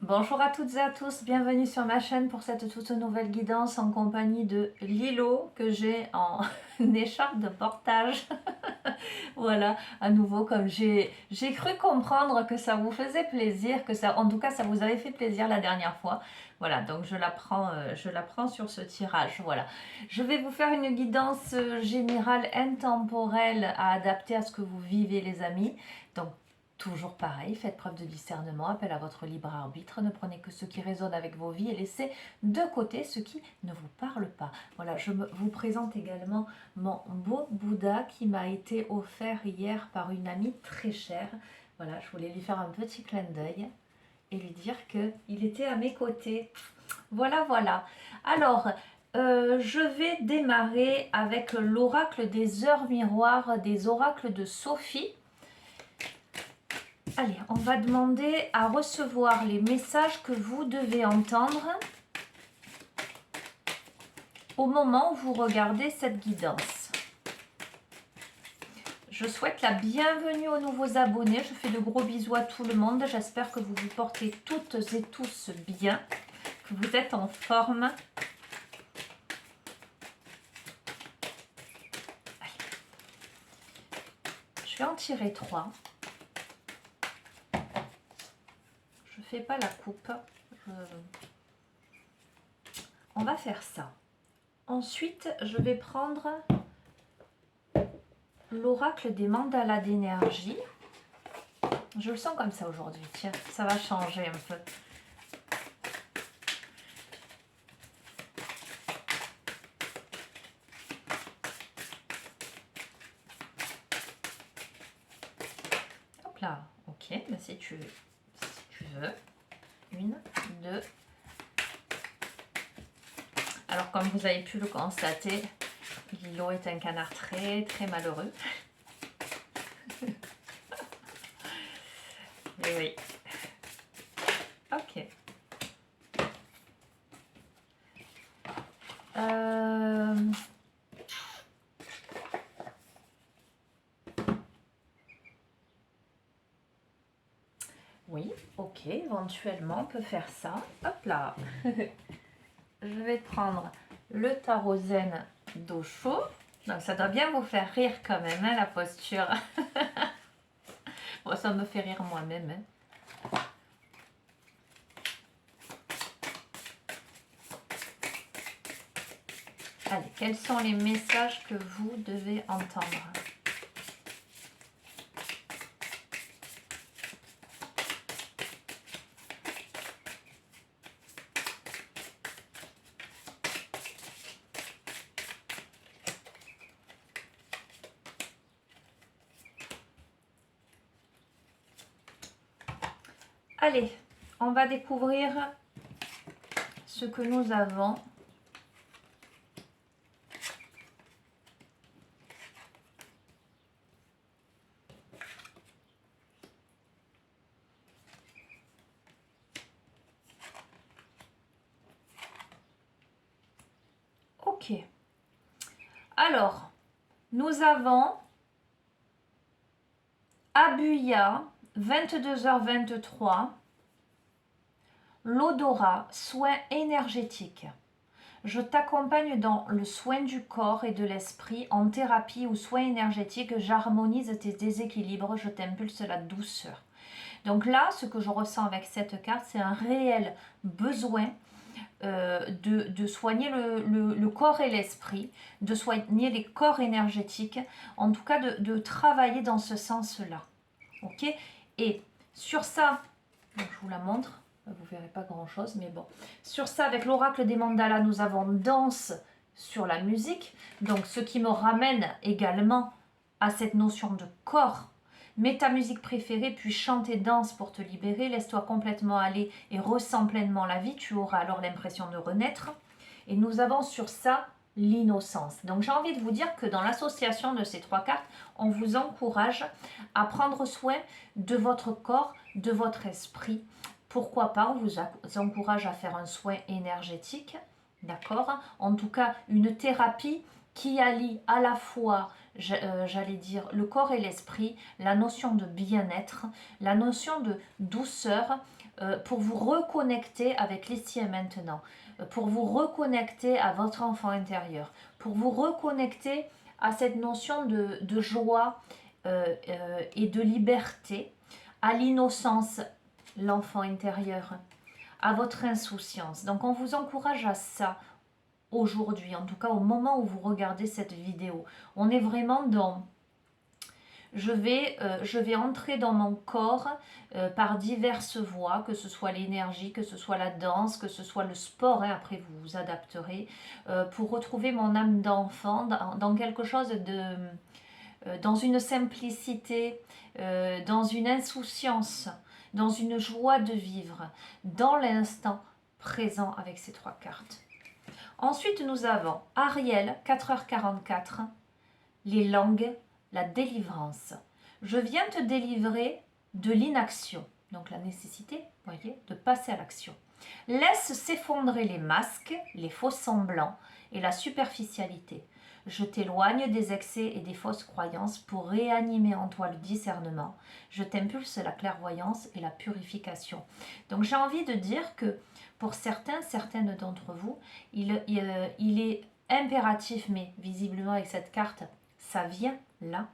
Bonjour à toutes et à tous, bienvenue sur ma chaîne pour cette toute nouvelle guidance en compagnie de Lilo que j'ai en écharpe de portage. Voilà, à nouveau comme j'ai cru comprendre que ça vous faisait plaisir, que ça, en tout cas ça vous avait fait plaisir la dernière fois. Voilà, donc je la prends sur ce tirage. Voilà, je vais vous faire une guidance générale intemporelle à adapter à ce que vous vivez les amis. Donc toujours pareil, faites preuve de discernement, appel à votre libre arbitre, ne prenez que ce qui résonne avec vos vies et laissez de côté ce qui ne vous parle pas. Voilà, vous présente également mon beau Bouddha qui m'a été offert hier par une amie très chère. Voilà, je voulais lui faire un petit clin d'œil et lui dire qu'il était à mes côtés. Voilà, voilà. Alors, je vais démarrer avec l'oracle des heures miroirs, des oracles de Sophie. Allez, on va demander à recevoir les messages que vous devez entendre au moment où vous regardez cette guidance. Je souhaite la bienvenue aux nouveaux abonnés. Je fais de gros bisous à tout le monde. J'espère que vous vous portez toutes et tous bien, que vous êtes en forme. Allez. Je vais en tirer 3. Je fais pas la coupe. On va faire ça. Ensuite, je vais prendre l'oracle des mandalas d'énergie. Je le sens comme ça aujourd'hui. Tiens, ça va changer un peu. Hop là. Ok, mais si tu veux. 1, 2. Alors, comme vous avez pu le constater, Lilo est un canard très très malheureux. Et oui. Ok. Oui, ok, éventuellement on peut faire ça. Hop là. Je vais prendre le tarot zen d'Osho. Donc ça doit bien vous faire rire quand même, hein, la posture. Bon, ça me fait rire moi-même. Hein. Allez, quels sont les messages que vous devez entendre? Allez, on va découvrir ce que nous avons. Ok. Alors, nous avons Abuya, 22h23. L'odorat, soin énergétique. Je t'accompagne dans le soin du corps et de l'esprit, en thérapie ou soin énergétique. J'harmonise tes déséquilibres, je t'impulse la douceur. Donc là, ce que je ressens avec cette carte, c'est un réel besoin de soigner le corps et l'esprit, de soigner les corps énergétiques, en tout cas de travailler dans ce sens-là. Ok. Et sur ça, donc je vous la montre. Vous verrez pas grand chose, mais bon. Sur ça, avec l'oracle des mandalas, nous avons danse sur la musique. Donc, ce qui me ramène également à cette notion de corps. Mets ta musique préférée, puis chante et danse pour te libérer. Laisse-toi complètement aller et ressens pleinement la vie. Tu auras alors l'impression de renaître. Et nous avons sur ça l'innocence. Donc, j'ai envie de vous dire que dans l'association de ces 3 cartes, on vous encourage à prendre soin de votre corps, de votre esprit. Pourquoi pas, on vous encourage à faire un soin énergétique, d'accord? En tout cas, une thérapie qui allie à la fois, j'allais dire, le corps et l'esprit, la notion de bien-être, la notion de douceur, pour vous reconnecter avec l'ici et maintenant, pour vous reconnecter à votre enfant intérieur, pour vous reconnecter à cette notion de joie et de liberté, à l'innocence, l'enfant intérieur, à votre insouciance. Donc on vous encourage à ça aujourd'hui, en tout cas au moment où vous regardez cette vidéo. On est vraiment dans... Je vais entrer dans mon corps par diverses voies, que ce soit l'énergie, que ce soit la danse, que ce soit le sport, hein, après vous vous adapterez, pour retrouver mon âme d'enfant dans quelque chose de... dans une simplicité, dans une insouciance, dans une joie de vivre, dans l'instant présent avec ces 3 cartes. Ensuite, nous avons Ariel, 4h44, les langues, la délivrance. Je viens te délivrer de l'inaction, donc la nécessité, voyez, de passer à l'action. Laisse s'effondrer les masques, les faux semblants et la superficialité. Je t'éloigne des excès et des fausses croyances pour réanimer en toi le discernement. Je t'impulse la clairvoyance et la purification. Donc j'ai envie de dire que pour certaines d'entre vous, il est impératif, mais visiblement avec cette carte, ça vient là,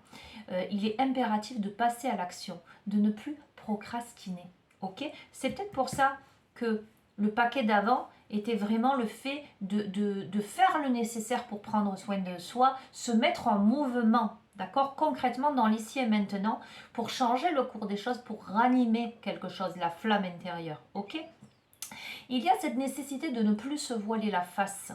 il est impératif de passer à l'action, de ne plus procrastiner. Ok? C'est peut-être pour ça que le paquet d'avant était vraiment le fait de faire le nécessaire pour prendre soin de soi, se mettre en mouvement, d'accord, concrètement dans l'ici et maintenant, pour changer le cours des choses, pour ranimer quelque chose, la flamme intérieure. Ok? Il y a cette nécessité de ne plus se voiler la face,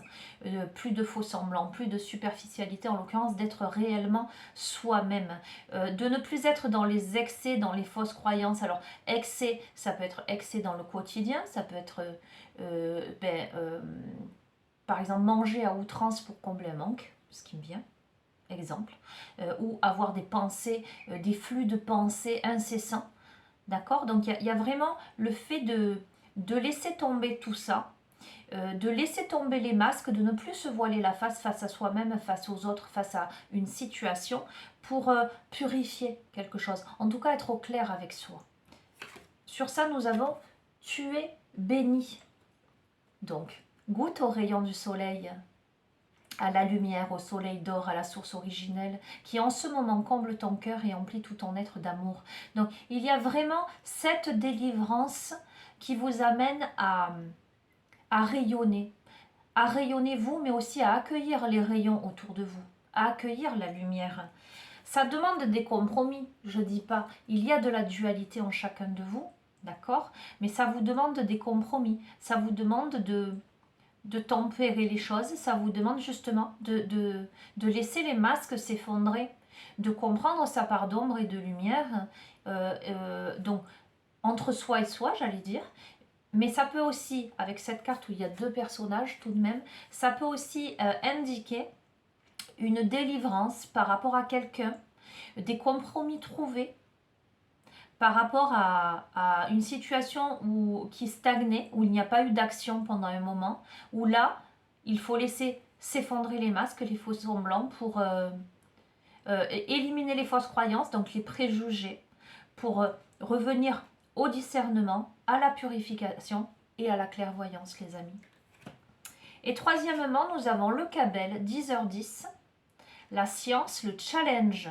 plus de faux semblants, plus de superficialité, en l'occurrence d'être réellement soi-même, de ne plus être dans les excès, dans les fausses croyances. Alors, excès, ça peut être excès dans le quotidien, ça peut être, par exemple, manger à outrance pour combler un manque, ce qui me vient. Exemple, ou avoir des pensées, des flux de pensées incessants, d'accord. Donc il y a vraiment le fait de laisser tomber tout ça, de laisser tomber les masques, de ne plus se voiler la face à soi-même, face aux autres, face à une situation, pour purifier quelque chose, en tout cas être au clair avec soi. Sur ça, nous avons « Tu es béni ». Donc, goûte au rayon du soleil, à la lumière, au soleil d'or, à la source originelle, qui en ce moment comble ton cœur et emplit tout ton être d'amour. Donc, il y a vraiment cette délivrance qui vous amène à rayonner vous, mais aussi à accueillir les rayons autour de vous, à accueillir la lumière. Ça demande des compromis, je ne dis pas. Il y a de la dualité en chacun de vous, d'accord? Mais ça vous demande des compromis, ça vous demande de tempérer les choses, ça vous demande justement de laisser les masques s'effondrer, de comprendre sa part d'ombre et de lumière, donc entre soi et soi, j'allais dire. Mais ça peut aussi, avec cette carte où il y a 2 personnages tout de même, ça peut aussi indiquer une délivrance par rapport à quelqu'un, des compromis trouvés par rapport à une situation qui stagnait, où il n'y a pas eu d'action pendant un moment, où là, il faut laisser s'effondrer les masques, les faux semblants pour éliminer les fausses croyances, donc les préjugés, pour revenir au discernement, à la purification et à la clairvoyance, les amis. Et troisièmement, nous avons le Cabel, 10h10, la science, le challenge.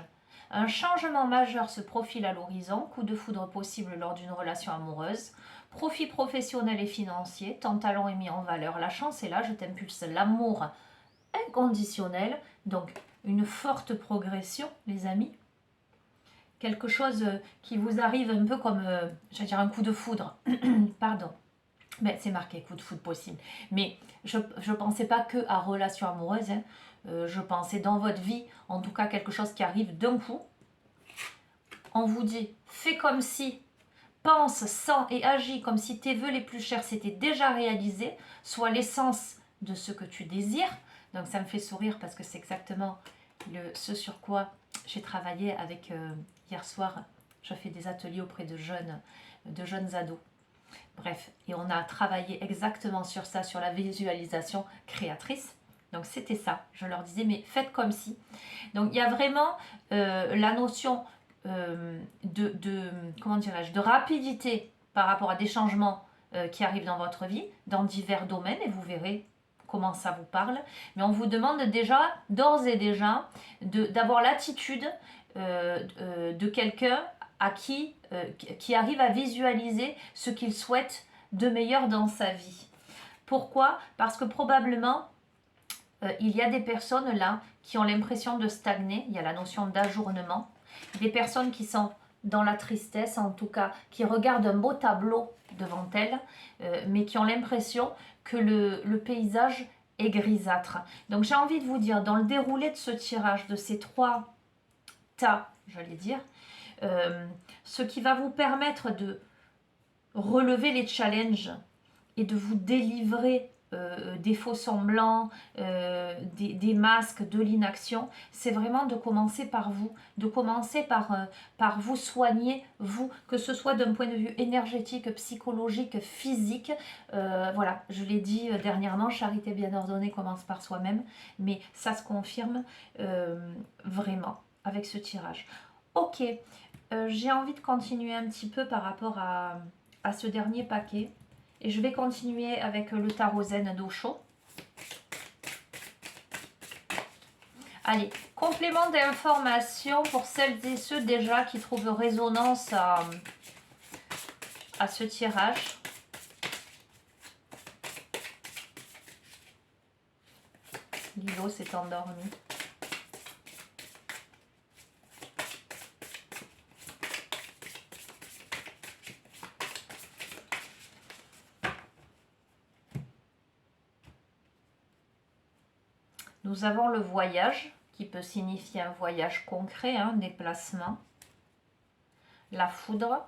Un changement majeur se profile à l'horizon, coup de foudre possible lors d'une relation amoureuse, profit professionnel et financier, ton talent est mis en valeur, la chance est là, je t'impulse l'amour inconditionnel, donc une forte progression, les amis. Quelque chose qui vous arrive un peu comme, j'allais dire un coup de foudre, pardon. Mais c'est marqué coup de foudre possible. Mais je ne pensais pas que à relation amoureuse, hein. Je pensais dans votre vie, en tout cas quelque chose qui arrive d'un coup. On vous dit, fais comme si, pense, sens et agis comme si tes vœux les plus chers s'étaient déjà réalisés, soit l'essence de ce que tu désires. Donc ça me fait sourire parce que c'est exactement ce sur quoi j'ai travaillé avec hier soir. Je fais des ateliers auprès de jeunes ados. Bref, et on a travaillé exactement sur ça, sur la visualisation créatrice. Donc c'était ça, je leur disais, mais faites comme si. Donc il y a vraiment la notion comment dirais-je, de rapidité par rapport à des changements qui arrivent dans votre vie, dans divers domaines, et vous verrez comment ça vous parle. Mais on vous demande déjà, d'ores et déjà, d'avoir l'attitude de quelqu'un qui arrive à visualiser ce qu'il souhaite de meilleur dans sa vie. Pourquoi? Parce que probablement, il y a des personnes là qui ont l'impression de stagner. Il y a la notion d'ajournement. Des personnes qui sont dans la tristesse, en tout cas, qui regardent un beau tableau devant elles, mais qui ont l'impression que le paysage est grisâtre. Donc j'ai envie de vous dire, dans le déroulé de ce tirage, de ces 3 tas, j'allais dire, ce qui va vous permettre de relever les challenges et de vous délivrer des faux semblants, des masques, de l'inaction, c'est vraiment de commencer par vous, de commencer par vous soigner, vous, que ce soit d'un point de vue énergétique, psychologique, physique. Voilà, je l'ai dit dernièrement, charité bien ordonnée commence par soi-même, mais ça se confirme vraiment avec ce tirage. Ok, j'ai envie de continuer un petit peu par rapport à ce dernier paquet. Et je vais continuer avec le tarot zen d'Osho. Allez, complément d'information pour celles et ceux déjà qui trouvent résonance à ce tirage. Lilo s'est endormi. Nous avons le voyage, qui peut signifier un voyage concret, un déplacement. La foudre,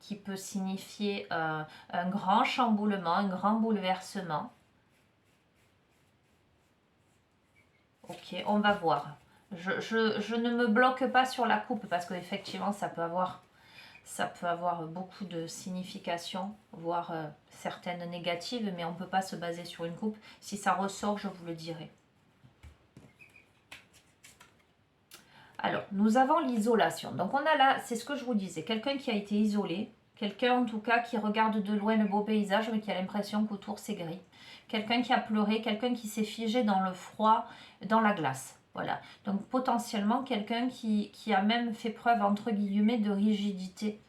qui peut signifier un grand chamboulement, un grand bouleversement. Ok, on va voir. Je ne me bloque pas sur la coupe parce qu'effectivement, ça peut avoir beaucoup de significations, voire certaines négatives, mais on ne peut pas se baser sur une coupe. Si ça ressort, je vous le dirai. Alors, nous avons l'isolation. Donc, on a là, c'est ce que je vous disais, quelqu'un qui a été isolé, quelqu'un en tout cas qui regarde de loin le beau paysage, mais qui a l'impression qu'autour c'est gris. Quelqu'un qui a pleuré, quelqu'un qui s'est figé dans le froid, dans la glace. Voilà. Donc, potentiellement, quelqu'un qui a même fait preuve, entre guillemets, de rigidité.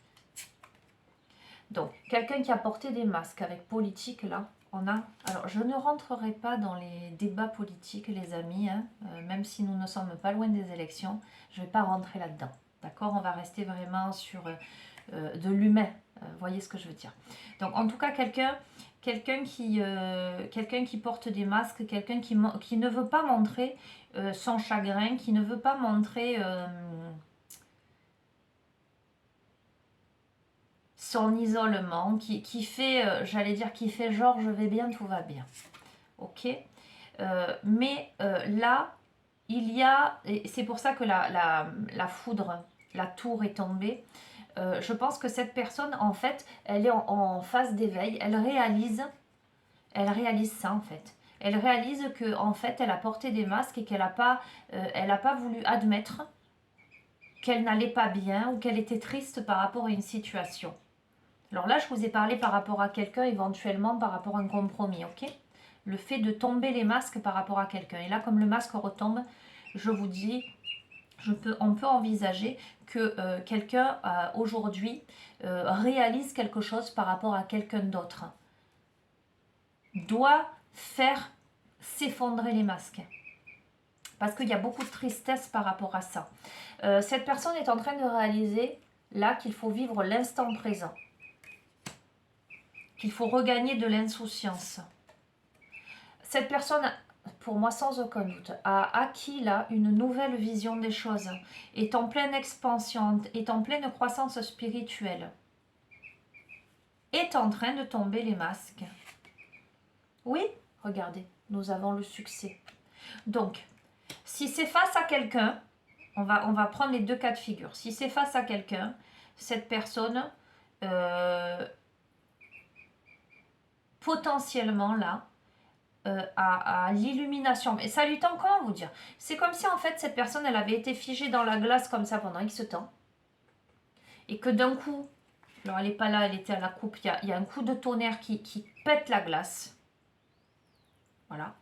Donc, quelqu'un qui a porté des masques avec politique, là, on a... Alors, je ne rentrerai pas dans les débats politiques, les amis, hein, même si nous ne sommes pas loin des élections, je ne vais pas rentrer là-dedans. D'accord? On va rester vraiment sur de l'humain. Voyez ce que je veux dire. Donc, en tout cas, quelqu'un qui porte des masques, quelqu'un qui ne veut pas montrer son chagrin, qui ne veut pas montrer... son isolement, qui fait, j'allais dire, qui fait genre je vais bien, tout va bien. Ok, mais là, il y a, et c'est pour ça que la foudre, la tour est tombée. Je pense que cette personne, en fait, elle est en phase d'éveil. Elle réalise ça, en fait. Elle réalise que, en fait, elle a porté des masques et qu'elle n'a pas, voulu admettre qu'elle n'allait pas bien ou qu'elle était triste par rapport à une situation. Alors là, je vous ai parlé par rapport à quelqu'un, éventuellement par rapport à un compromis, ok? Le fait de tomber les masques par rapport à quelqu'un. Et là, comme le masque retombe, je vous dis, on peut envisager que quelqu'un, aujourd'hui, réalise quelque chose par rapport à quelqu'un d'autre. Doit faire s'effondrer les masques. Parce qu'il y a beaucoup de tristesse par rapport à ça. Cette personne est en train de réaliser, là, qu'il faut vivre l'instant présent. Qu'il faut regagner de l'insouciance. Cette personne, pour moi sans aucun doute, a acquis là une nouvelle vision des choses, est en pleine expansion, est en pleine croissance spirituelle, est en train de tomber les masques. Oui, regardez, nous avons le succès. Donc, si c'est face à quelqu'un, on va prendre les 2 cas de figure. Si c'est face à quelqu'un, cette personne... potentiellement là, à l'illumination. Mais ça lui tend, comment vous dire? C'est comme si en fait cette personne, elle avait été figée dans la glace comme ça pendant X temps. Et que d'un coup, alors elle n'est pas là, elle était à la coupe, il y a un coup de tonnerre qui pète la glace. Voilà.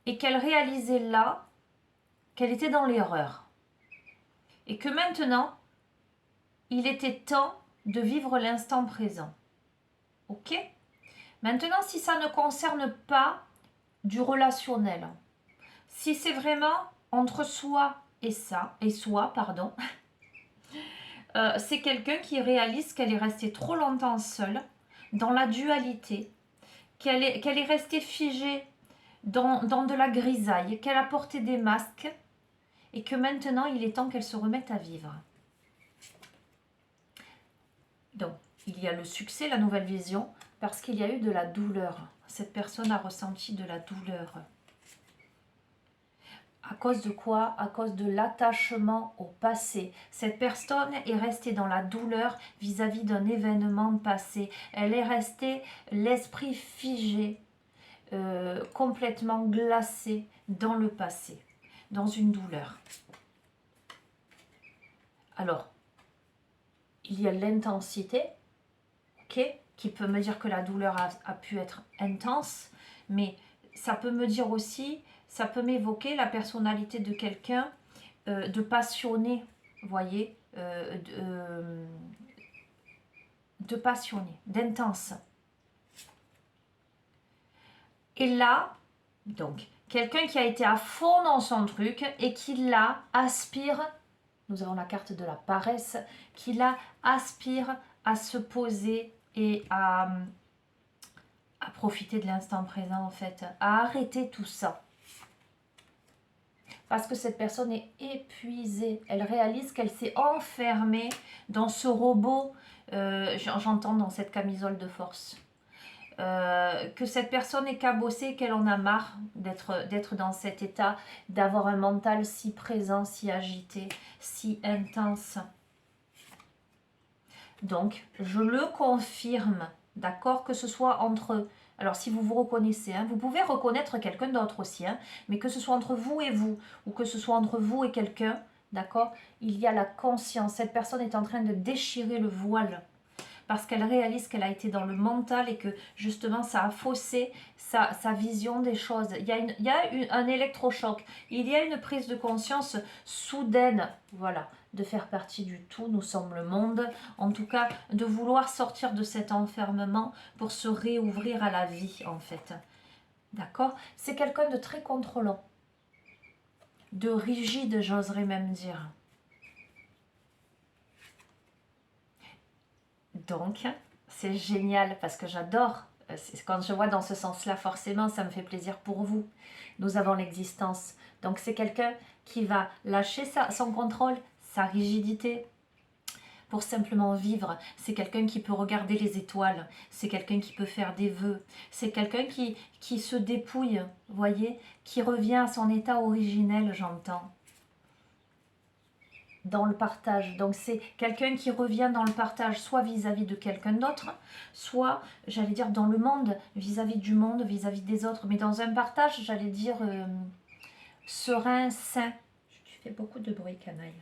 Et qu'elle réalisait là qu'elle était dans l'erreur. Et que maintenant, il était temps de vivre l'instant présent. Ok? Maintenant, si ça ne concerne pas du relationnel, si c'est vraiment entre soi et soi, pardon, c'est quelqu'un qui réalise qu'elle est restée trop longtemps seule, dans la dualité, qu'elle est restée figée dans de la grisaille, qu'elle a porté des masques, et que maintenant, il est temps qu'elle se remette à vivre. Donc, il y a le succès, la nouvelle vision, parce qu'il y a eu de la douleur. Cette personne a ressenti de la douleur. À cause de quoi? À cause de l'attachement au passé. Cette personne est restée dans la douleur vis-à-vis d'un événement passé. Elle est restée l'esprit figé, complètement glacé dans le passé, dans une douleur. Alors, il y a l'intensité, ok, qui peut me dire que la douleur a pu être intense, mais ça peut me dire aussi, ça peut m'évoquer la personnalité de quelqu'un de passionné, vous voyez, de passionné, d'intense. Et là, donc, quelqu'un qui a été à fond dans son truc et qui là aspire, nous avons la carte de la paresse, qui là aspire à se poser et à profiter de l'instant présent en fait, à arrêter tout ça. Parce que cette personne est épuisée, elle réalise qu'elle s'est enfermée dans ce robot, j'entends dans cette camisole de force. Que cette personne est cabossée, qu'elle en a marre d'être dans cet état, d'avoir un mental si présent, si agité, si intense. Donc, je le confirme, d'accord, que ce soit entre... Alors, si vous vous reconnaissez, hein, vous pouvez reconnaître quelqu'un d'autre aussi, hein, mais que ce soit entre vous et vous, ou que ce soit entre vous et quelqu'un, d'accord, il y a la conscience. Cette personne est en train de déchirer le voile parce qu'elle réalise qu'elle a été dans le mental et que justement ça a faussé sa vision des choses. Il y a un électrochoc, il y a une prise de conscience soudaine, voilà, de faire partie du tout, nous sommes le monde, en tout cas de vouloir sortir de cet enfermement pour se réouvrir à la vie en fait. D'accord? C'est quelqu'un de très contrôlant, de rigide, j'oserais même dire. Donc, c'est génial parce que j'adore. Quand je vois dans ce sens-là, forcément, ça me fait plaisir pour vous. Nous avons l'existence. Donc, c'est quelqu'un qui va lâcher son contrôle, sa rigidité, pour simplement vivre. C'est quelqu'un qui peut regarder les étoiles. C'est quelqu'un qui peut faire des vœux. C'est quelqu'un qui se dépouille, voyez, qui revient à son état originel, j'entends. Dans le partage. Donc c'est quelqu'un qui revient dans le partage, soit vis-à-vis de quelqu'un d'autre, soit, j'allais dire, dans le monde, vis-à-vis du monde, vis-à-vis des autres, mais dans un partage, j'allais dire, serein, sain. Tu fais beaucoup de bruit, canaille.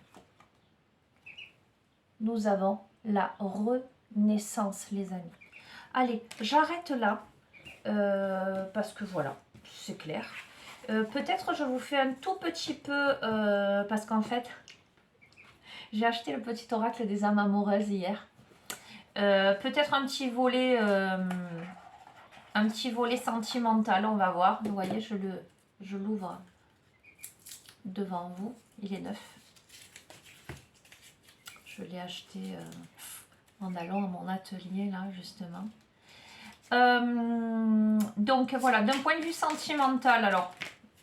Nous avons la renaissance, les amis. Allez, j'arrête là, parce que voilà, c'est clair. Peut-être je vous fais un tout petit peu, parce qu'en fait... J'ai acheté le petit oracle des âmes amoureuses hier. Peut-être un petit volet sentimental, on va voir. Vous voyez, je l'ouvre devant vous. Il est neuf. Je l'ai acheté en allant à mon atelier, là, justement. Donc, voilà, d'un point de vue sentimental, alors...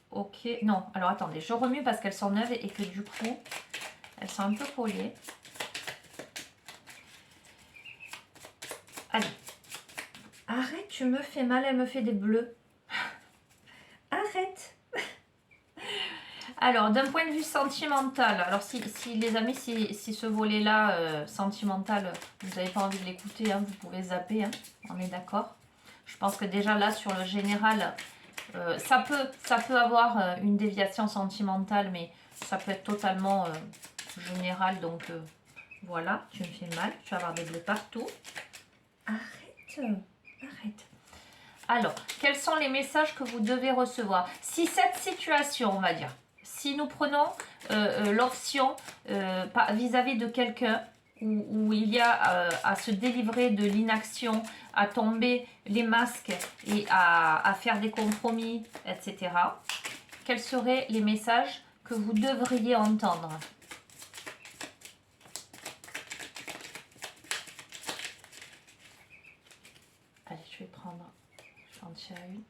Ok, non, alors attendez, je remue parce qu'elles sont neuves et que du coup... Elles sont un peu collées. Allez. Arrête, tu me fais mal, elle me fait des bleus. Arrête. Alors, d'un point de vue sentimental, alors si les amis, si ce volet-là, sentimental, vous n'avez pas envie de l'écouter, hein, vous pouvez zapper, hein, on est d'accord. Je pense que déjà là, sur le général, ça peut avoir une déviation sentimentale, mais ça peut être totalement général. Donc voilà, tu me fais mal. Tu vas avoir des bleus partout. Arrête, arrête. Alors, quels sont les messages que vous devez recevoir? Si cette situation, on va dire, si nous prenons l'option vis-à-vis de quelqu'un où il y a à se délivrer de l'inaction, à tomber les masques et à faire des compromis, etc., quels seraient les messages que vous devriez entendre? Allez, je vais prendre... J'en tire une.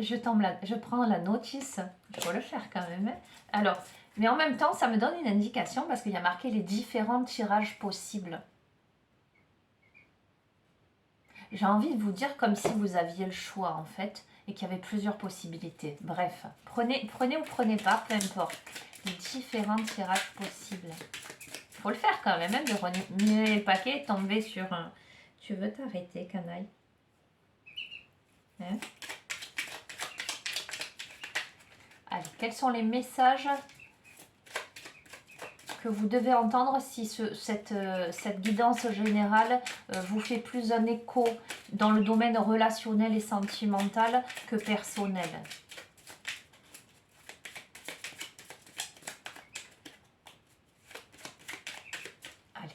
Je prends la notice. Je dois le faire quand même. Hein. Alors, mais en même temps, ça me donne une indication parce qu'il y a marqué les différents tirages possibles. J'ai envie de vous dire comme si vous aviez le choix en fait et qu'il y avait plusieurs possibilités. Bref, prenez ou prenez pas, peu importe. Les différents tirages possibles. Faut le faire quand même, hein, de renier le paquet et tomber sur un... Tu veux t'arrêter, canaille? Hein? Allez, quels sont les messages que vous devez entendre si cette guidance générale vous fait plus un écho dans le domaine relationnel et sentimental que personnel? Allez.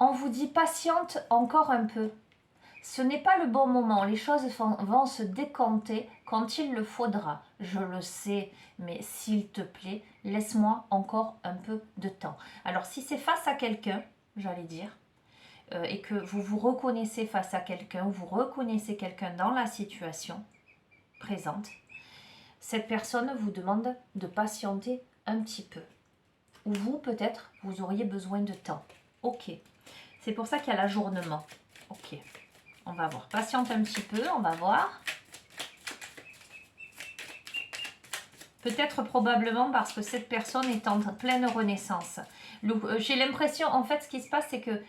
On vous dit patiente encore un peu. Ce n'est pas le bon moment, les choses vont se décanter quand il le faudra. Je le sais, mais s'il te plaît, laisse-moi encore un peu de temps. Alors si c'est face à quelqu'un, j'allais dire, et que vous vous reconnaissez face à quelqu'un, vous reconnaissez quelqu'un dans la situation présente, cette personne vous demande de patienter un petit peu. Ou vous, peut-être, vous auriez besoin de temps. Ok. C'est pour ça qu'il y a l'ajournement. Ok. On va voir. Patiente un petit peu, on va voir. Peut-être probablement parce que cette personne est en pleine renaissance. J'ai l'impression, en fait, ce qui se passe, c'est que,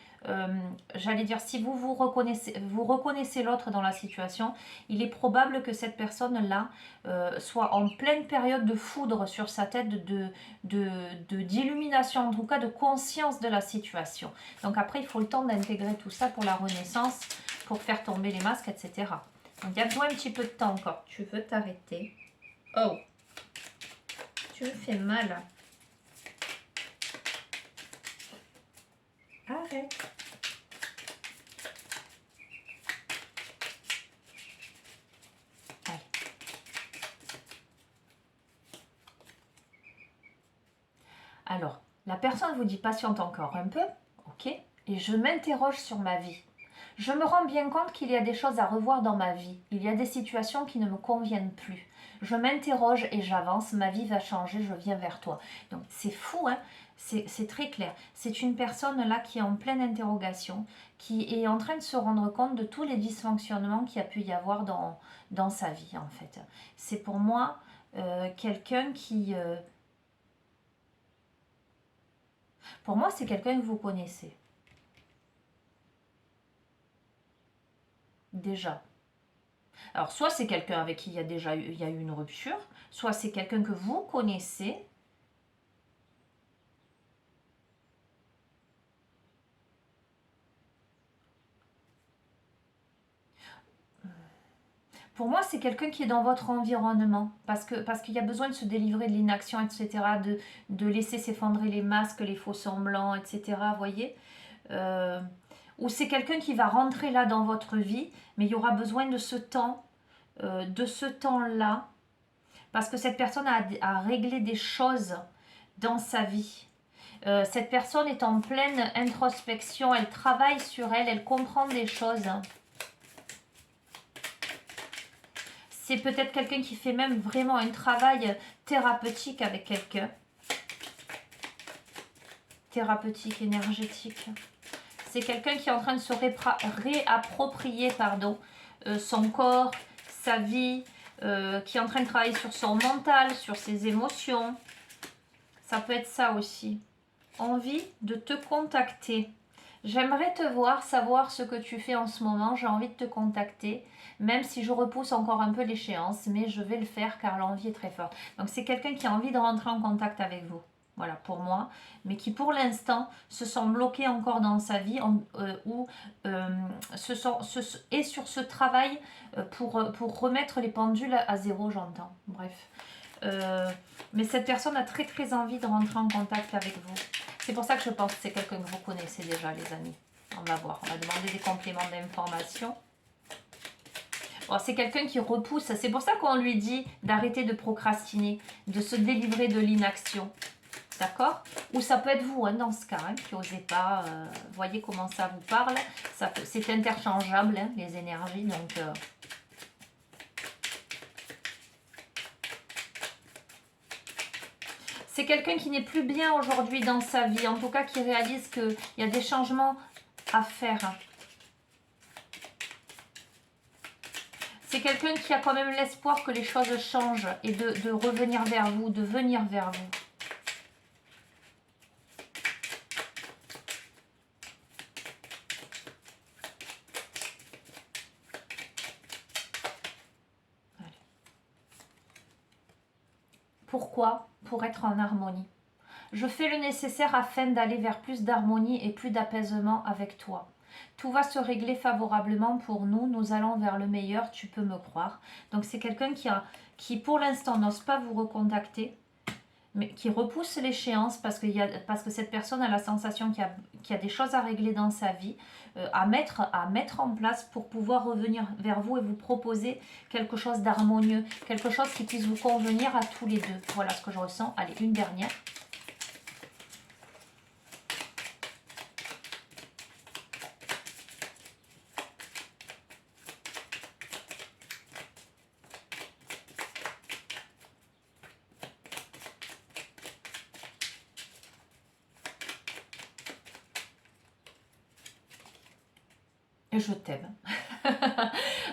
j'allais dire, si vous reconnaissez l'autre dans la situation, il est probable que cette personne-là soit en pleine période de foudre sur sa tête, d'illumination, en tout cas de conscience de la situation. Donc après, il faut le temps d'intégrer tout ça pour la renaissance, pour faire tomber les masques, etc. Donc il y a besoin un petit peu de temps encore. Tu veux t'arrêter? Oh, tu me fais mal. Arrête. Allez. Alors, la personne vous dit patiente encore un peu, ok, et je m'interroge sur ma vie. Je me rends bien compte qu'il y a des choses à revoir dans ma vie. Il y a des situations qui ne me conviennent plus. Je m'interroge et j'avance. Ma vie va changer. Je viens vers toi. Donc c'est fou, hein? C'est très clair. C'est une personne là qui est en pleine interrogation, qui est en train de se rendre compte de tous les dysfonctionnements qu'il y a pu y avoir dans sa vie en fait. C'est pour moi quelqu'un qui... pour moi c'est quelqu'un que vous connaissez. Déjà. Alors, soit c'est quelqu'un avec qui il y a eu une rupture, soit c'est quelqu'un que vous connaissez. Pour moi, c'est quelqu'un qui est dans votre environnement, parce qu'il y a besoin de se délivrer de l'inaction, etc., de laisser s'effondrer les masques, les faux semblants, etc., vous voyez ou c'est quelqu'un qui va rentrer là dans votre vie, mais il y aura besoin de ce temps-là, parce que cette personne a réglé des choses dans sa vie. Cette personne est en pleine introspection, elle travaille sur elle, elle comprend des choses. C'est peut-être quelqu'un qui fait même vraiment un travail thérapeutique avec quelqu'un. Thérapeutique, énergétique. C'est quelqu'un qui est en train de se réapproprier son corps, sa vie, qui est en train de travailler sur son mental, sur ses émotions. Ça peut être ça aussi. envie de te contacter. J'aimerais te voir, savoir ce que tu fais en ce moment. J'ai envie de te contacter, même si je repousse encore un peu l'échéance, mais je vais le faire car l'envie est très forte. Donc c'est quelqu'un qui a envie de rentrer en contact avec vous. Voilà, pour moi, mais qui pour l'instant se sont bloqués encore dans sa vie ou est sur ce travail pour remettre les pendules à zéro, j'entends. Bref. Mais cette personne a très très envie de rentrer en contact avec vous. C'est pour ça que je pense que c'est quelqu'un que vous connaissez déjà, les amis. On va voir, on va demander des compléments d'information. Bon, c'est quelqu'un qui repousse, c'est pour ça qu'on lui dit d'arrêter de procrastiner, de se délivrer de l'inaction. D'accord? Ou ça peut être vous, hein, dans ce cas, hein, qui n'osez pas. Voyez comment ça vous parle. C'est interchangeable, hein, les énergies, donc... C'est quelqu'un qui n'est plus bien aujourd'hui dans sa vie, en tout cas qui réalise qu'il y a des changements à faire. C'est quelqu'un qui a quand même l'espoir que les choses changent et de revenir vers vous, de venir vers vous. Pourquoi? Pour être en harmonie. Je fais le nécessaire afin d'aller vers plus d'harmonie et plus d'apaisement avec toi. Tout va se régler favorablement pour nous, nous allons vers le meilleur, tu peux me croire. Donc c'est quelqu'un qui pour l'instant n'ose pas vous recontacter, mais qui repousse l'échéance parce que cette personne a la sensation qu'il y a des choses à régler dans sa vie, à mettre en place pour pouvoir revenir vers vous et vous proposer quelque chose d'harmonieux, quelque chose qui puisse vous convenir à tous les deux. Voilà ce que je ressens. Allez, une dernière. Je t'aime.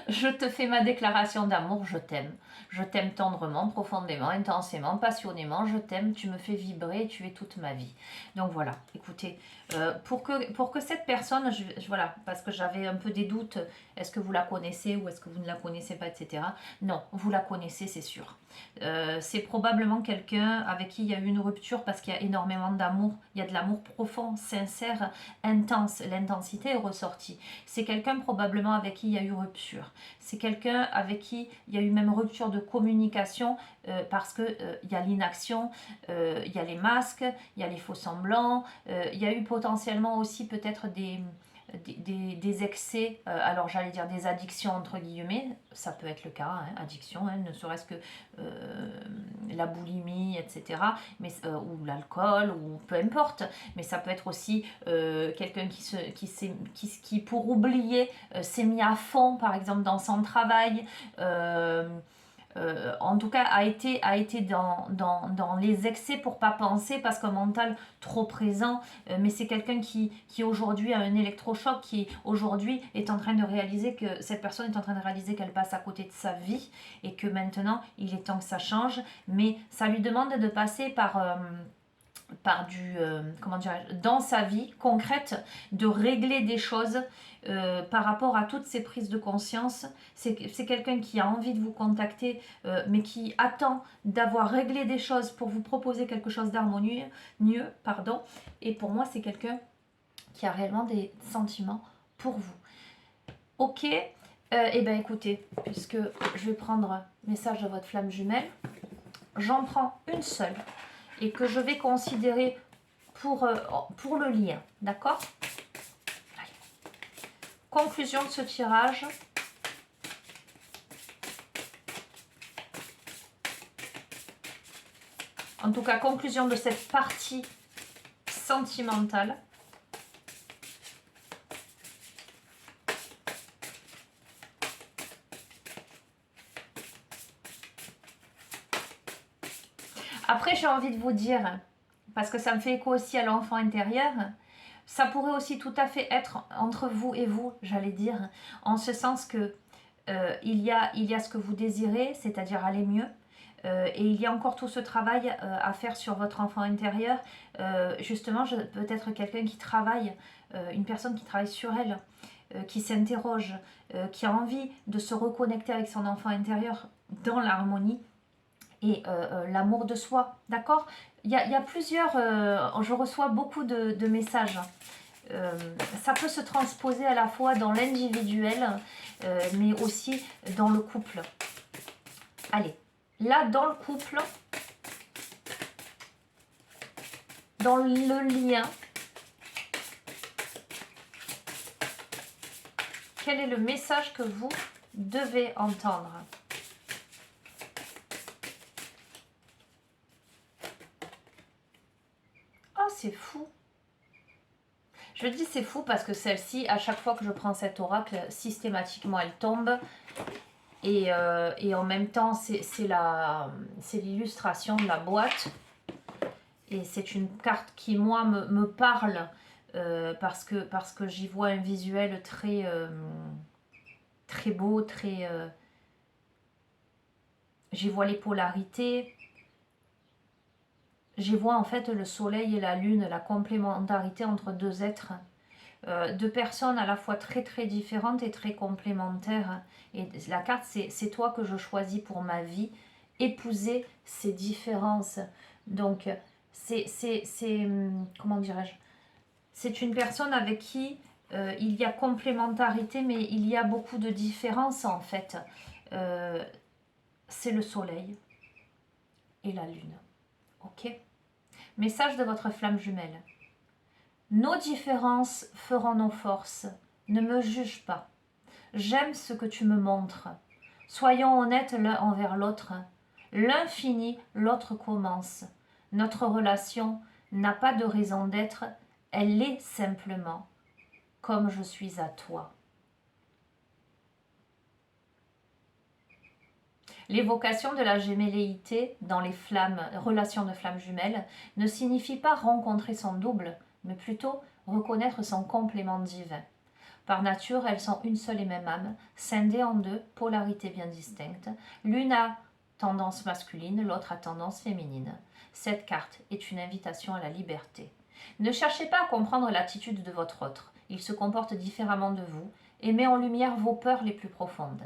Je te fais ma déclaration d'amour, je t'aime. Je t'aime tendrement, profondément, intensément, passionnément. Je t'aime, tu me fais vibrer, tu es toute ma vie. Donc voilà, écoutez, pour que cette personne, voilà, parce que j'avais un peu des doutes, est-ce que vous la connaissez ou est-ce que vous ne la connaissez pas, etc. Non, vous la connaissez, c'est sûr. C'est probablement quelqu'un avec qui il y a eu une rupture parce qu'il y a énormément d'amour, il y a de l'amour profond, sincère, intense, l'intensité est ressortie. C'est quelqu'un probablement avec qui il y a eu rupture. C'est quelqu'un avec qui il y a eu même rupture de communication parce que il y a l'inaction, il y a les masques, il y a les faux semblants, il y a eu potentiellement aussi peut-être des excès, alors j'allais dire des addictions entre guillemets, ça peut être le cas, hein, addiction, hein, ne serait-ce que la boulimie, etc., mais, ou l'alcool, ou peu importe, mais ça peut être aussi quelqu'un qui, pour oublier, s'est mis à fond, par exemple, dans son travail, en tout cas a été dans les excès pour pas penser parce qu'un mental trop présent, mais c'est quelqu'un qui aujourd'hui a un électrochoc, qui aujourd'hui est en train de réaliser que cette personne est en train de réaliser qu'elle passe à côté de sa vie et que maintenant il est temps que ça change, mais ça lui demande de passer par comment dirais-je, dans sa vie concrète, de régler des choses par rapport à toutes ces prises de conscience. C'est quelqu'un qui a envie de vous contacter, mais qui attend d'avoir réglé des choses pour vous proposer quelque chose d'harmonieux, et pour moi, c'est quelqu'un qui a réellement des sentiments pour vous. Ok, et bien écoutez, puisque je vais prendre message de votre flamme jumelle, j'en prends une seule et que je vais considérer pour le lien, d'accord? Conclusion de ce tirage. En tout cas, conclusion de cette partie sentimentale. Après, j'ai envie de vous dire, parce que ça me fait écho aussi à l'enfant intérieur, ça pourrait aussi tout à fait être entre vous et vous, j'allais dire, en ce sens que il y a ce que vous désirez, c'est-à-dire aller mieux. Et il y a encore tout ce travail à faire sur votre enfant intérieur. Justement, peut-être quelqu'un qui travaille, une personne qui travaille sur elle, qui s'interroge, qui a envie de se reconnecter avec son enfant intérieur dans l'harmonie et l'amour de soi, d'accord. Il y a plusieurs, je reçois beaucoup de messages. Ça peut se transposer à la fois dans l'individuel, mais aussi dans le couple. Allez, là dans le couple, dans le lien, quel est le message que vous devez entendre? Oh, c'est fou! Je dis c'est fou parce que celle-ci, à chaque fois que je prends cet oracle, systématiquement elle tombe. Et en même temps, c'est l'illustration de la boîte. Et c'est une carte qui, moi, me parle parce que j'y vois un visuel très, très beau, très... j'y vois les polarités. J'y vois en fait le soleil et la lune, la complémentarité entre deux êtres. Deux personnes à la fois très très différentes et très complémentaires. Et la carte, c'est toi que je choisis pour ma vie. Épouser ces différences. Donc, comment dirais-je? C'est une personne avec qui il y a complémentarité, mais il y a beaucoup de différences en fait. C'est le soleil et la lune. Ok? Message de votre flamme jumelle. Nos différences feront nos forces. Ne me juge pas. J'aime ce que tu me montres. Soyons honnêtes l'un envers l'autre. L'un finit, l'autre commence. Notre relation n'a pas de raison d'être, elle est simplement comme je suis à toi. L'évocation de la gémelléité dans les relations de flammes jumelles ne signifie pas rencontrer son double, mais plutôt reconnaître son complément divin. Par nature, elles sont une seule et même âme, scindées en deux, polarités bien distinctes. L'une a tendance masculine, l'autre a tendance féminine. Cette carte est une invitation à la liberté. Ne cherchez pas à comprendre l'attitude de votre autre. Il se comporte différemment de vous et met en lumière vos peurs les plus profondes.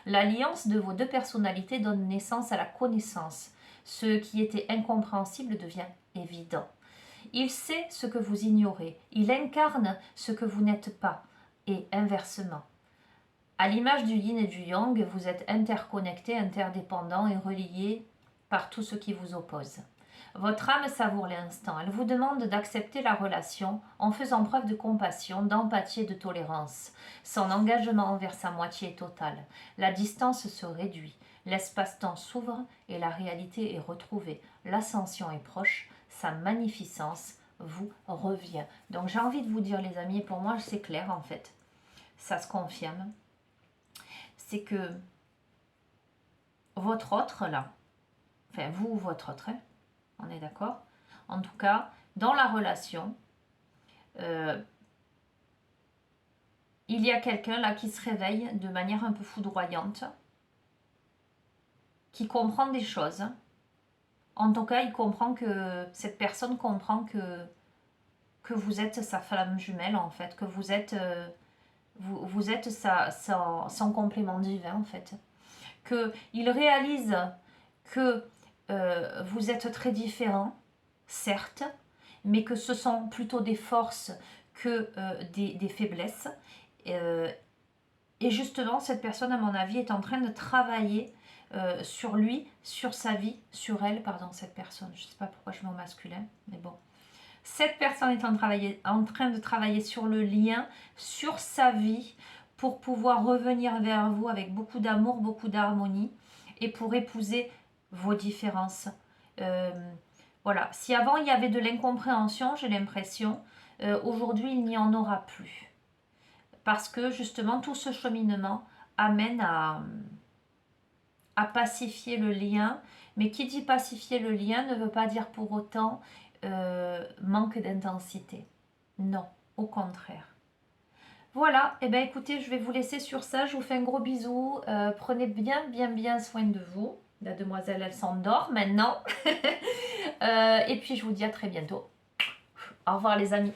L'alliance de vos deux personnalités donne naissance à la connaissance. Ce qui était incompréhensible devient évident. Il sait ce que vous ignorez, il incarne ce que vous n'êtes pas, et inversement. À l'image du yin et du yang, vous êtes interconnectés, interdépendants et reliés par tout ce qui vous oppose. Votre âme savoure l'instant. Elle vous demande d'accepter la relation en faisant preuve de compassion, d'empathie et de tolérance. Son engagement envers sa moitié est total. La distance se réduit. L'espace-temps s'ouvre et la réalité est retrouvée. L'ascension est proche. Sa magnificence vous revient. Donc j'ai envie de vous dire les amis, pour moi c'est clair en fait. Ça se confirme. C'est que votre autre là, enfin vous ou votre autre, hein, on est d'accord? En tout cas, dans la relation, il y a quelqu'un là qui se réveille de manière un peu foudroyante, qui comprend des choses. En tout cas, il comprend que cette personne comprend que vous êtes sa flamme jumelle en fait, que vous êtes vous êtes son complément divin en fait. Qu'il réalise que vous êtes très différents, certes, mais que ce sont plutôt des forces que des faiblesses. Et justement, cette personne, à mon avis, est en train de travailler sur lui, sur sa vie, sur elle, pardon, cette personne. Je ne sais pas pourquoi je mets au masculin, mais bon. Cette personne est en train de travailler sur le lien, sur sa vie, pour pouvoir revenir vers vous avec beaucoup d'amour, beaucoup d'harmonie, et pour épouser vos différences. Voilà. Si avant il y avait de l'incompréhension, j'ai l'impression, aujourd'hui il n'y en aura plus. Parce que justement tout ce cheminement amène à pacifier le lien. Mais qui dit pacifier le lien ne veut pas dire pour autant manque d'intensité. Non, au contraire. Voilà, et bien écoutez, je vais vous laisser sur ça. Je vous fais un gros bisou. Prenez bien soin de vous. La demoiselle, elle s'endort maintenant. Et puis, je vous dis à très bientôt. Au revoir les amis.